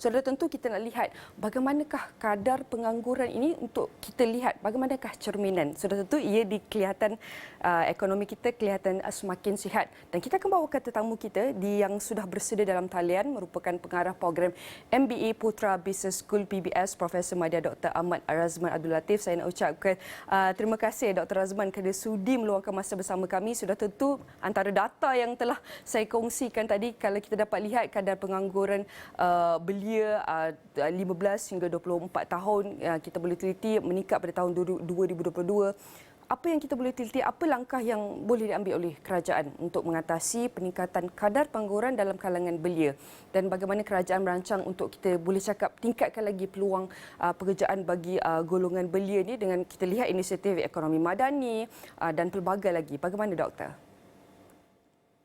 Sudah tentu kita nak lihat bagaimanakah kadar pengangguran ini untuk kita lihat bagaimanakah cerminan. Sudah tentu ia kelihatan ekonomi kita kelihatan semakin sihat. Dan kita akan bawakan tetamu kita yang sudah bersedia dalam talian merupakan pengarah program MBA Putra Business School PBS Profesor Madya Dr. Ahmad Razman Abdul Latif. Saya nak ucapkan terima kasih Dr. Razman kerana sudi meluangkan masa bersama kami. Sudah tentu antara data yang telah saya kongsikan tadi, kalau kita dapat lihat kadar pengangguran belia 15 hingga 24 tahun, kita boleh teliti meningkat pada tahun 2022. Apa yang kita boleh teliti, apa langkah yang boleh diambil oleh kerajaan untuk mengatasi peningkatan kadar pengangguran dalam kalangan belia, dan bagaimana kerajaan merancang untuk kita boleh cakap tingkatkan lagi peluang pekerjaan bagi golongan belia ni dengan kita lihat inisiatif ekonomi madani dan pelbagai lagi. Bagaimana doktor?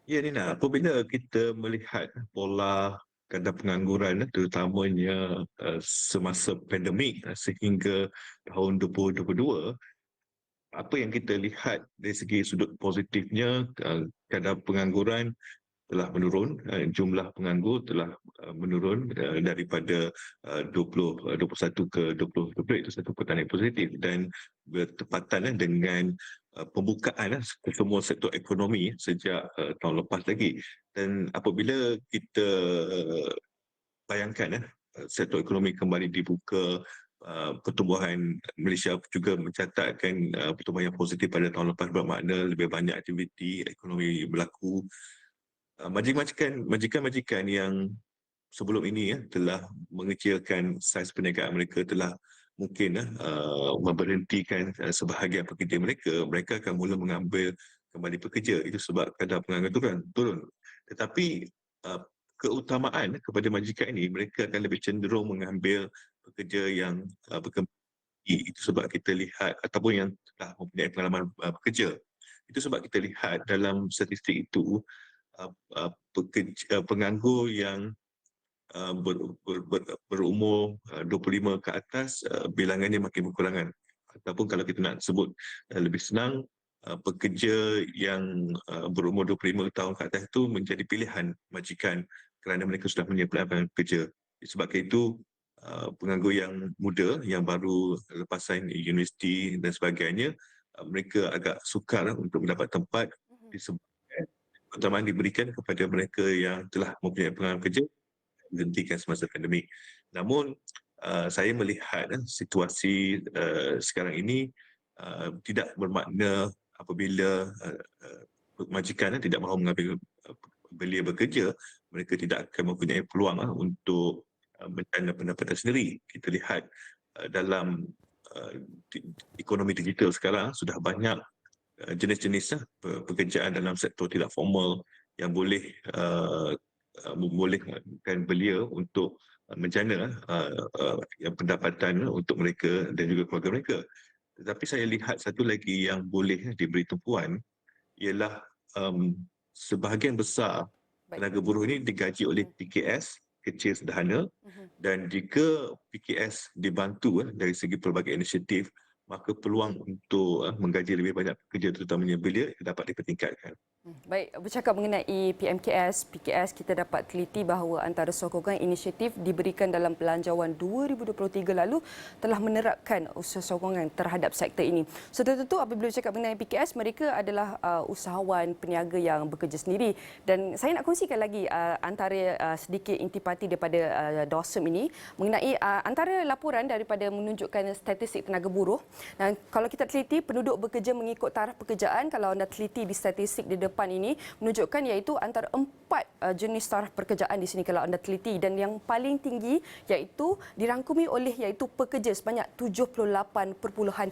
Ya Nina, apabila kita melihat pola kadar pengangguran terutamanya semasa pandemik sehingga tahun 2022, apa yang kita lihat dari segi sudut positifnya, kadar pengangguran telah menurun, jumlah penganggur telah menurun daripada 21 ke 20 itu satu pertanda yang positif dan bertepatan dengan pembukaan semua sektor ekonomi sejak tahun lepas lagi. Dan apabila kita bayangkan sektor ekonomi kembali dibuka, pertumbuhan Malaysia juga mencatatkan pertumbuhan yang positif pada tahun lepas, bermakna lebih banyak aktiviti ekonomi berlaku. Majikan-majikan yang sebelum ini telah mengecilkan saiz perniagaan mereka, telah mungkin memberhentikan sebahagian pekerja mereka. Mereka akan mula mengambil kembali pekerja. Itu sebab kadar pengangguran turun. Tetapi keutamaan kepada majikan ini, mereka akan lebih cenderung mengambil pekerja yang berkembang. Itu sebab kita lihat, ataupun yang telah mempunyai pengalaman bekerja. Itu sebab kita lihat dalam statistik itu, penganggur yang berumur 25 ke atas, bilangannya makin berkurangan. Ataupun kalau kita nak sebut lebih senang, pekerja yang berumur 25 tahun ke atas itu menjadi pilihan majikan kerana mereka sudah punya pengalaman kerja. Sebab itu penganggur yang muda, yang baru lepasan universiti dan sebagainya, mereka agak sukar untuk mendapat tempat disebabkan keutamaan diberikan kepada mereka yang telah mempunyai pengalaman kerja dihentikan semasa pandemik. Namun saya melihat situasi sekarang ini tidak bermakna apabila majikan tidak mahu mengambil belia bekerja, mereka tidak akan mempunyai peluang untuk mencari pendapatan sendiri. Kita lihat dalam ekonomi digital sekarang sudah banyak jenis-jenis pekerjaan dalam sektor tidak formal yang boleh membolehkan belia untuk menjana pendapatan untuk mereka dan juga keluarga mereka. Tetapi saya lihat satu lagi yang boleh diberi tumpuan ialah sebahagian besar tenaga buruh ini digaji oleh PKS kecil sederhana, dan jika PKS dibantu dari segi pelbagai inisiatif, maka peluang untuk menggaji lebih banyak pekerja terutamanya belia dapat dipertingkatkan. Baik, bercakap mengenai PMKS, PKS, kita dapat teliti bahawa antara sokongan inisiatif diberikan dalam Belanjawan 2023 lalu telah menerapkan usaha sokongan terhadap sektor ini. Sudah tentu apabila bercakap mengenai PKS, mereka adalah usahawan peniaga yang bekerja sendiri, dan saya nak kongsikan lagi antara sedikit intipati daripada DOSM ini mengenai antara laporan daripada menunjukkan statistik tenaga buruh. Dan kalau kita teliti penduduk bekerja mengikut taraf pekerjaan, kalau anda teliti di statistik di depan ini menunjukkan iaitu antara 4 jenis taraf pekerjaan di sini kalau anda teliti, dan yang paling tinggi iaitu dirangkumi oleh iaitu pekerja sebanyak 78.3%,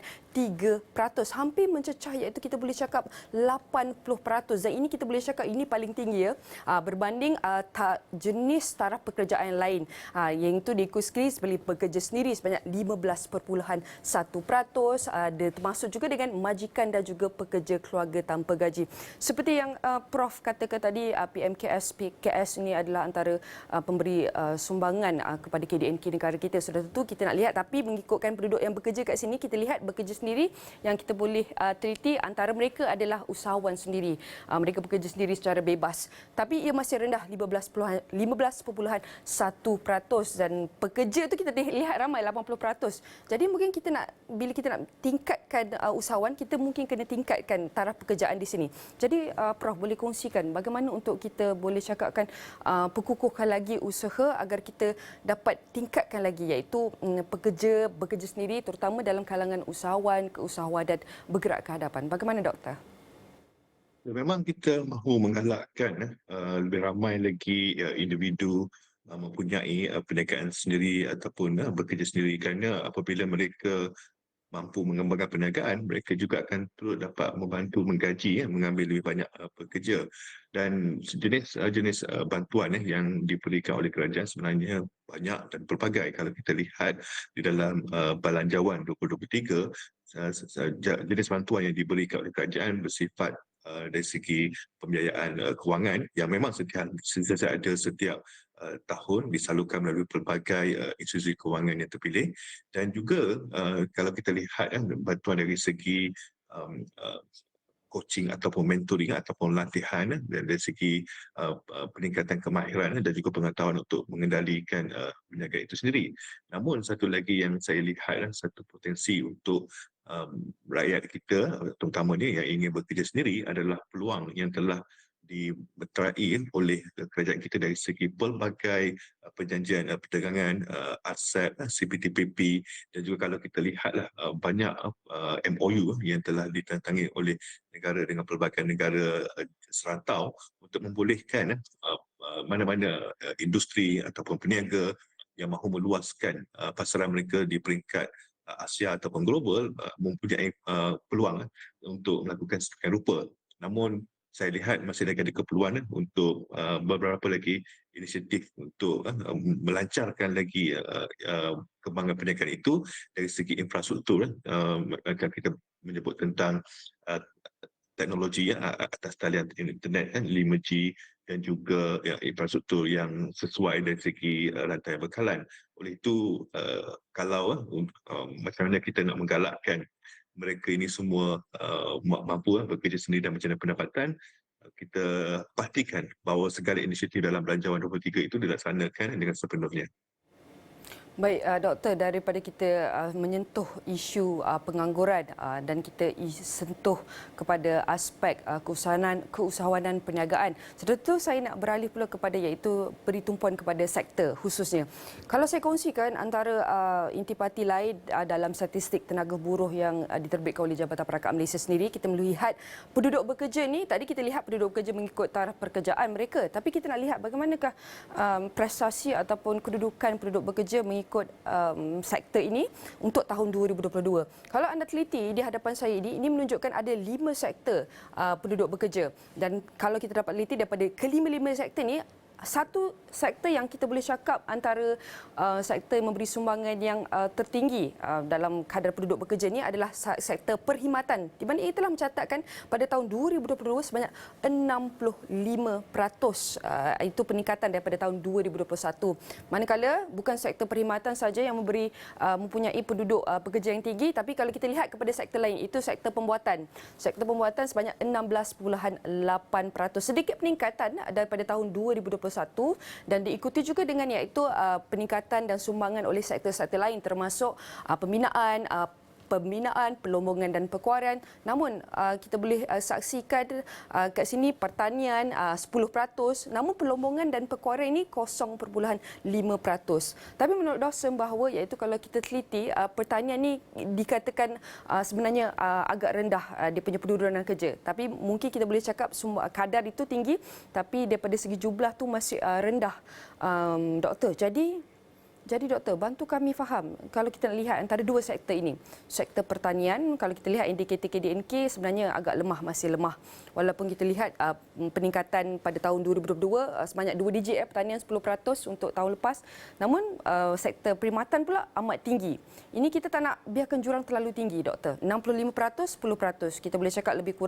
hampir mencecah iaitu kita boleh cakap 80%, dan ini kita boleh cakap ini paling tinggi berbanding jenis taraf pekerjaan yang lain yang itu diikuti sebagai pekerja sendiri sebanyak 15.1%, ada termasuk juga dengan majikan dan juga pekerja keluarga tanpa gaji. Seperti yang Prof katakan tadi, PMKS, PKS ini adalah antara pemberi sumbangan kepada KDNK negara kita. Sudah tentu kita nak lihat, tapi mengikutkan penduduk yang bekerja kat sini, kita lihat bekerja sendiri yang kita boleh teliti antara mereka adalah usahawan sendiri. Mereka bekerja sendiri secara bebas. Tapi ia masih rendah 15.1% dan pekerja tu kita lihat ramai 80%. Jadi mungkin bila kita nak tingkatkan usahawan, kita mungkin kena tingkatkan taraf pekerjaan di sini. Jadi Prof boleh kongsikan bagaimana untuk kita boleh cakapkan perkukuhkan lagi usaha agar kita dapat tingkatkan lagi, iaitu pekerja bekerja sendiri terutama dalam kalangan usahawan, keusahawan dan bergerak ke hadapan. Bagaimana doktor? Memang kita mahu menggalakkan lebih ramai lagi individu mempunyai perniagaan sendiri ataupun bekerja sendiri, kerana apabila mereka mampu mengembangkan perniagaan, mereka juga akan turut dapat membantu menggaji mengambil lebih banyak pekerja. Dan jenis bantuan yang diberikan oleh kerajaan sebenarnya banyak dan pelbagai. Kalau kita lihat di dalam Belanjawan 2023, jenis bantuan yang diberikan oleh kerajaan bersifat dari segi pembiayaan kewangan yang memang sentiasa ada setiap tahun disalurkan melalui pelbagai institusi kewangan yang terpilih, dan juga kalau kita lihat bantuan dari segi coaching ataupun mentoring ataupun latihan dari segi peningkatan kemahiran dan juga pengetahuan untuk mengendalikan perniagaan itu sendiri. Namun satu lagi yang saya lihat, satu potensi untuk rakyat kita terutama ni yang ingin bekerja sendiri adalah peluang yang telah dimeterai oleh kerajaan kita dari segi pelbagai perjanjian perdagangan, RCEP, CPTPP, dan juga kalau kita lihatlah banyak MOU yang telah ditandatangani oleh negara dengan pelbagai negara serantau untuk membolehkan mana-mana industri ataupun peniaga yang mahu meluaskan pasaran mereka di peringkat Asia ataupun global mempunyai peluang untuk melakukan sedemikian rupa. Namun saya lihat masih lagi ada keperluan untuk beberapa lagi inisiatif untuk melancarkan lagi kembangan perniagaan itu dari segi infrastruktur. Akan kita menyebut tentang teknologi atas talian internet 5G dan juga infrastruktur yang sesuai dari segi rantai bekalan. Oleh itu, kalau macam mana kita nak menggalakkan mereka ini semua mampu bekerja sendiri dan mencari pendapatan, kita pastikan bahawa segala inisiatif dalam Belanjawan 23 itu dilaksanakan dengan sepenuhnya. Baik, doktor, daripada kita menyentuh isu pengangguran dan kita sentuh kepada aspek keusahawanan perniagaan, setelah itu saya nak beralih pula kepada iaitu beri tumpuan kepada sektor khususnya. Kalau saya kongsikan antara intipati lain dalam statistik tenaga buruh yang diterbitkan oleh Jabatan Perakam Malaysia sendiri, kita melihat penduduk bekerja ni, tadi kita lihat penduduk bekerja mengikut taraf pekerjaan mereka, tapi kita nak lihat bagaimanakah prestasi ataupun kedudukan penduduk bekerja mengikut sektor ini untuk tahun 2022. Kalau anda teliti di hadapan saya ini menunjukkan ada 5 sektor penduduk bekerja, dan kalau kita dapat teliti daripada kelima-lima sektor ini, satu sektor yang kita boleh cakap antara sektor yang memberi sumbangan yang tertinggi dalam kadar penduduk bekerja ini adalah sektor perkhidmatan, di mana ia telah mencatatkan pada tahun 2022 sebanyak 65%, itu peningkatan daripada tahun 2021. Manakala bukan sektor perkhidmatan saja yang mempunyai penduduk pekerja yang tinggi, tapi kalau kita lihat kepada sektor lain, itu sektor pembuatan. Sektor pembuatan sebanyak 16.8%, sedikit peningkatan daripada tahun 2021, dan diikuti juga dengan iaitu peningkatan dan sumbangan oleh sektor-sektor lain termasuk pembinaan, pelombongan dan perkuaran. Namun kita boleh saksikan kat sini pertanian 10%, namun pelombongan dan perkuaran ini 0.5%. Tapi menurut dosen bahawa iaitu kalau kita teliti pertanian ni dikatakan sebenarnya agak rendah dia punya pendudukan kerja. Tapi mungkin kita boleh cakap kadar itu tinggi, tapi daripada segi jumlah tu masih rendah, doktor. Jadi Jadi doktor, bantu kami faham kalau kita lihat antara dua sektor ini. Sektor pertanian, kalau kita lihat indikator KDNK sebenarnya agak lemah, masih lemah. Walaupun kita lihat peningkatan pada tahun 2022 sebanyak 2 digit pertanian 10% untuk tahun lepas. Namun sektor perkhidmatan pula amat tinggi. Ini kita tak nak biarkan jurang terlalu tinggi doktor. 65%, 10%. Kita boleh cakap lebih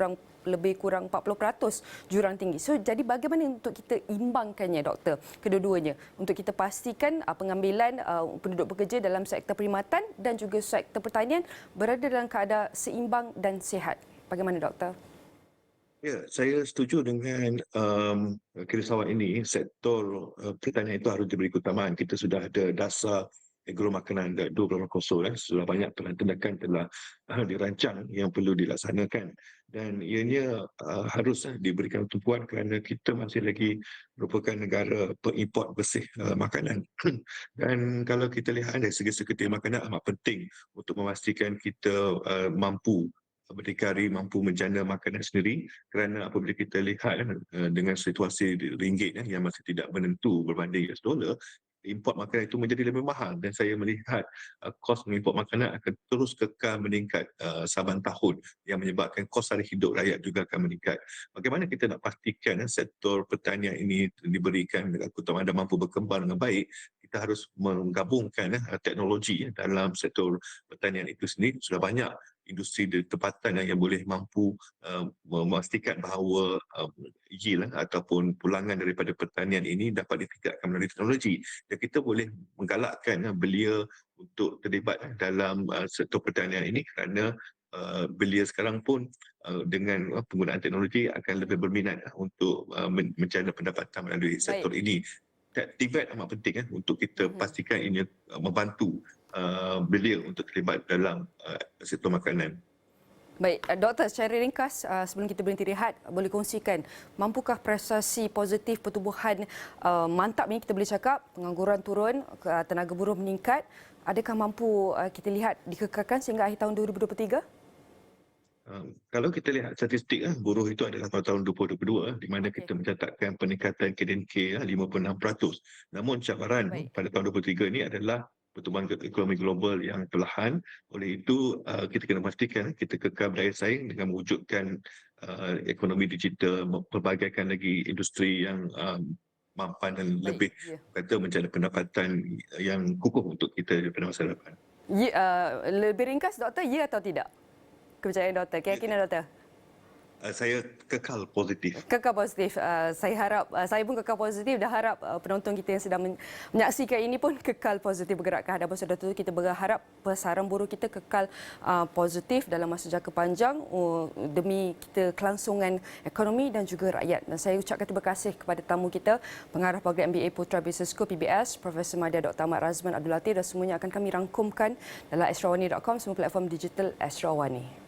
kurang 40% jurang tinggi. So jadi bagaimana untuk kita imbangkannya doktor kedua-duanya untuk kita pastikan pengambilan penduduk bekerja dalam sektor perkhidmatan dan juga sektor pertanian berada dalam keadaan seimbang dan sihat. Bagaimana doktor? Ya, saya setuju dengan kerisauan ini. Sektor pertanian itu harus diberi keutamaan. Kita sudah ada dasar agro makanan 2.0, sudah banyak tindakan telah dirancang yang perlu dilaksanakan, dan ianya harus diberikan tumpuan kerana kita masih lagi merupakan negara pengimport bersih makanan. Dan kalau kita lihat dari segi seketir makanan amat penting untuk memastikan kita mampu berdikari, mampu menjana makanan sendiri, kerana apabila kita lihat dengan situasi ringgit yang masih tidak menentu berbanding US dollar, import makanan itu menjadi lebih mahal, dan saya melihat kos mengimport makanan akan terus kekal meningkat saban tahun, yang menyebabkan kos sara hidup rakyat juga akan meningkat. Bagaimana kita nak pastikan sektor pertanian ini diberikan keutamaan dan mampu berkembang dengan baik? Kita harus menggabungkan teknologi dalam sektor pertanian itu sendiri. Sudah banyak industri tempatan yang boleh mampu memastikan bahawa yield ataupun pulangan daripada pertanian ini dapat ditingkatkan melalui teknologi, dan kita boleh menggalakkan belia untuk terlibat dalam sektor pertanian ini, kerana belia sekarang pun dengan penggunaan teknologi akan lebih berminat untuk mencari pendapatan melalui sektor ini. Aktivitas amat penting untuk kita pastikan ini membantu belia untuk terlibat dalam sektor makanan. Baik, doktor, secara ringkas sebelum kita berhenti rehat, boleh kongsikan mampukah prestasi positif pertumbuhan mantap ini kita boleh cakap, pengangguran turun, tenaga buruh meningkat, adakah mampu kita lihat dikekalkan sehingga akhir tahun 2023? Kalau kita lihat statistik buruh itu adalah pada tahun 2022, di mana kita mencatatkan peningkatan KDNK 56%. Namun cabaran pada tahun 2023 ini adalah pertumbuhan ekonomi global yang perlahan. Oleh itu kita kena pastikan kita kekal berdaya saing dengan mewujudkan ekonomi digital, memperbagaikan lagi industri yang mampan dan lebih kata menjadi pendapatan yang kukuh untuk kita pada masa depan. Lebih ringkas doktor, ya atau tidak? Kepercayaan doktor, keyakinan doktor? Saya kekal positif. Kekal positif. Saya harap, saya pun kekal positif dan harap penonton kita yang sedang menyaksikan ini pun kekal positif bergerak ke hadapan saudara itu. Kita berharap pasaran buruh kita kekal positif dalam masa jangka panjang demi kita kelangsungan ekonomi dan juga rakyat. Dan saya ucapkan terima kasih kepada tamu kita, pengarah program MBA Putra Business School PBS, Profesor Madya Dr. Ahmad Razman Abdul Latif, dan semuanya akan kami rangkumkan dalam astrawani.com, semua platform digital Astrawani.